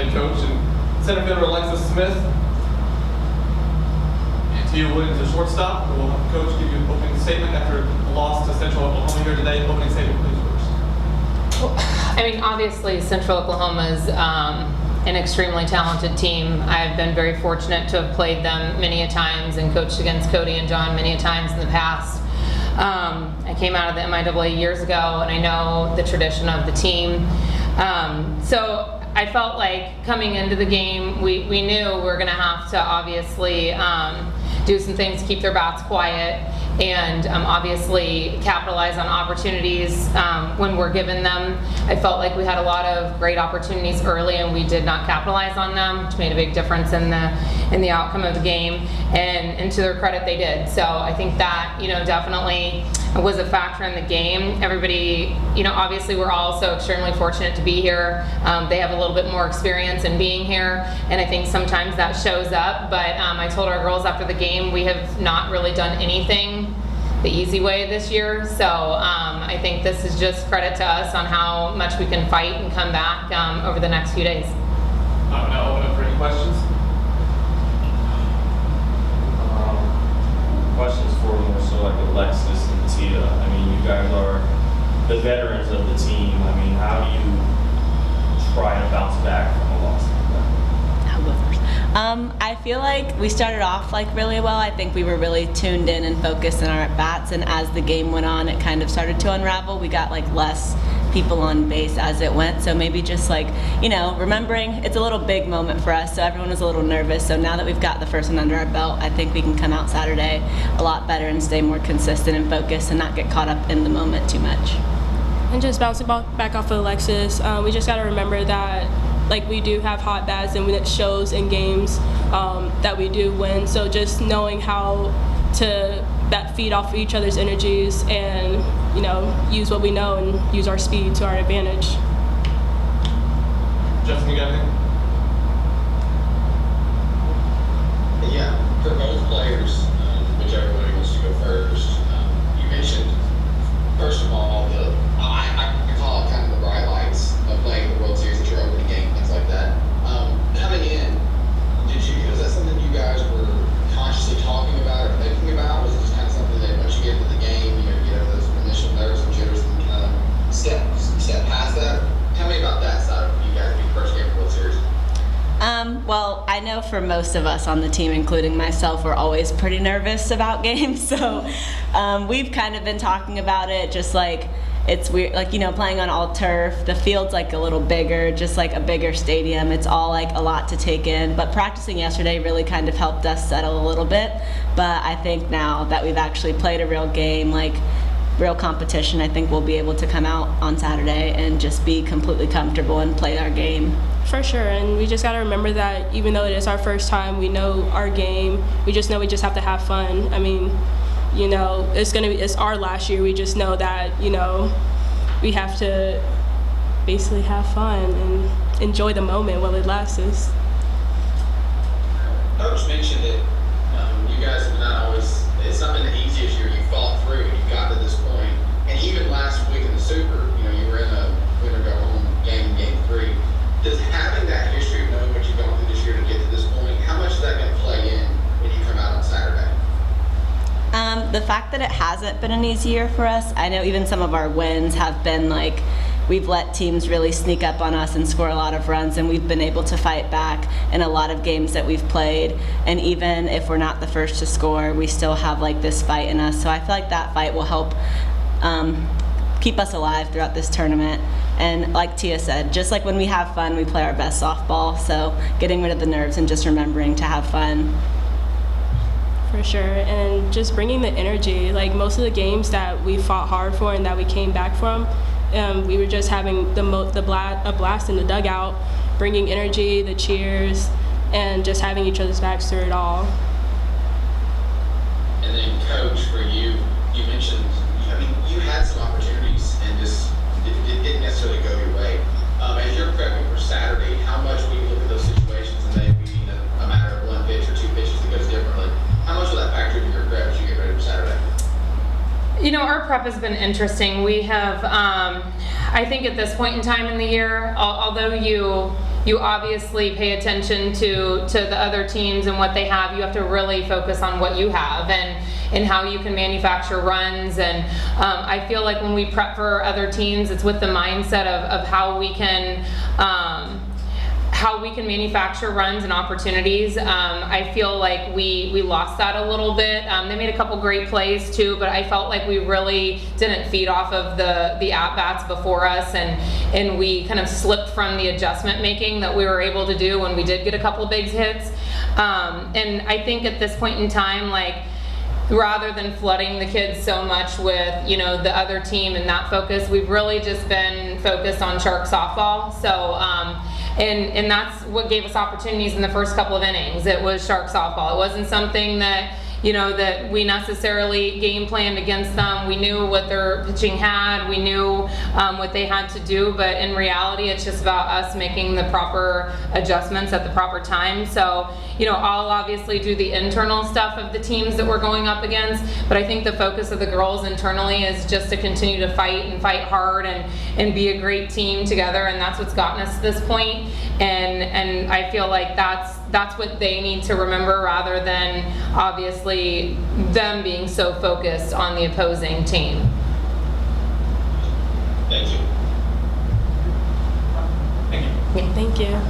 head coach, and center fielder Alexis Smith. And Tia Williams, the shortstop. We'll have the coach give you an opening statement after a loss to Central Oklahoma here today. Opening statement, please, first. Well, I mean, obviously, Central Oklahoma is an extremely talented team. I've been very fortunate to have played them many a times and coached against Cody and John many a times in the past. I came out of the MIAA years ago, and I know the tradition of the team. So I felt like coming into the game, we knew we were going to have to obviously do some things to keep their bats quiet and obviously capitalize on opportunities when we're given them. I felt like we had a lot of great opportunities early and we did not capitalize on them, which made a big difference in the outcome of the game, and to their credit they did. So I think that, you know, definitely was a factor in the game. Everybody, you know, obviously we're all so extremely fortunate to be here. They have a little bit more experience in being here, and I think sometimes that shows up, but I told our girls after the game we have not really done anything the easy way this year, so I think this is just credit to us on how much we can fight and come back over the next few days. Now open up for any questions. Questions for more so like Alexis and Tia. I mean, you guys are the veterans of the team. I mean, how do you try to bounce back from a loss like that? I'll go first. I feel like we started off like really well. I think we were really tuned in and focused in our at-bats, and as the game went on, it kind of started to unravel. We got like less people on base as it went, so maybe just like, you know, remembering it's a little big moment for us, so everyone was a little nervous. So now that we've got the first one under our belt, I think we can come out Saturday a lot better and stay more consistent and focused and not get caught up in the moment too much. And just bouncing back off of Alexis, we just got to remember that like we do have hot bats, and when it shows in games that we do win. So just knowing how to feed off of each other's energies and, you know, use what we know and use our speed to our advantage. Justin, you got anything? Yeah, for both players, whichever one wants to go first. You mentioned, first of all, I call it kind of the bright lights of playing the World Series at your opening game, things like that. Coming in, was that something you guys were consciously talking about or thinking about? Was it just kind of something that once you get into the game, you know, you get over those initial nerves and jitters and kind of step past that? Tell me about that side of you guys being first game of the World Series. Well, I know for most of us on the team, including myself, we're always pretty nervous about games. So we've kind of been talking about it, just like it's weird, like, you know, playing on all turf, the field's like a little bigger, just like a bigger stadium. It's all like a lot to take in. But practicing yesterday really kind of helped us settle a little bit. But I think now that we've actually played a real game, like real competition, I think we'll be able to come out on Saturday and just be completely comfortable and play our game. For sure, and we just got to remember that even though it is our first time, we know our game. We just know we just have to have fun. I mean, you know, it's our last year. We just know that, you know, we have to basically have fun and enjoy the moment while it lasts. Coach mentioned it. You guys have not always, it's not been the easiest year. You fought through and you got to this point. And even last week in the Super, you know, you were in a winner-go-home game 3. Does having that history of knowing what you've gone through this year to get to this point, how much is that going to play in when you come out on Saturday? The fact that it hasn't been an easy year for us, I know even some of our wins have been like, we've let teams really sneak up on us and score a lot of runs, and we've been able to fight back in a lot of games that we've played. And even if we're not the first to score, we still have like this fight in us. So I feel like that fight will help keep us alive throughout this tournament. And like Tia said, just like when we have fun, we play our best softball. So getting rid of the nerves and just remembering to have fun. For sure, and just bringing the energy. Like most of the games that we fought hard for and that we came back from, we were just having a blast in the dugout, bringing energy, the cheers, and just having each other's backs through it all. And then, Coach, for you, you mentioned, I mean, you had some opportunities and just it didn't necessarily go your way. As you're prepping for Saturday, how much will you look at those situations and they be a matter of one pitch or two pitches that goes differently? How much will that factor into your prep as you get ready for Saturday? You know, our prep has been interesting. We have, I think at this point in time in the year, although you you obviously pay attention to the other teams and what they have. You have to really focus on what you have and how you can manufacture runs. And I feel like when we prep for other teams, it's with the mindset of how we can manufacture runs and opportunities. I feel like we lost that a little bit. They made a couple great plays too, but I felt like we really didn't feed off of the at-bats before us, and we kind of slipped from the adjustment making that we were able to do when we did get a couple big hits. And I think at this point in time, like, rather than flooding the kids so much with, the other team and that focus, we've really just been focused on Shark softball. So, and that's what gave us opportunities in the first couple of innings. It was Shark softball. It wasn't something that, that we necessarily game planned against them. We knew what their pitching had. We knew what they had to do, but in reality, it's just about us making the proper adjustments at the proper time. So, I'll obviously do the internal stuff of the teams that we're going up against, but I think the focus of the girls internally is just to continue to fight and fight hard and be a great team together, and that's what's gotten us to this point. And I feel like that's what they need to remember, rather than obviously them being so focused on the opposing team. Thank you. Thank you. Thank you.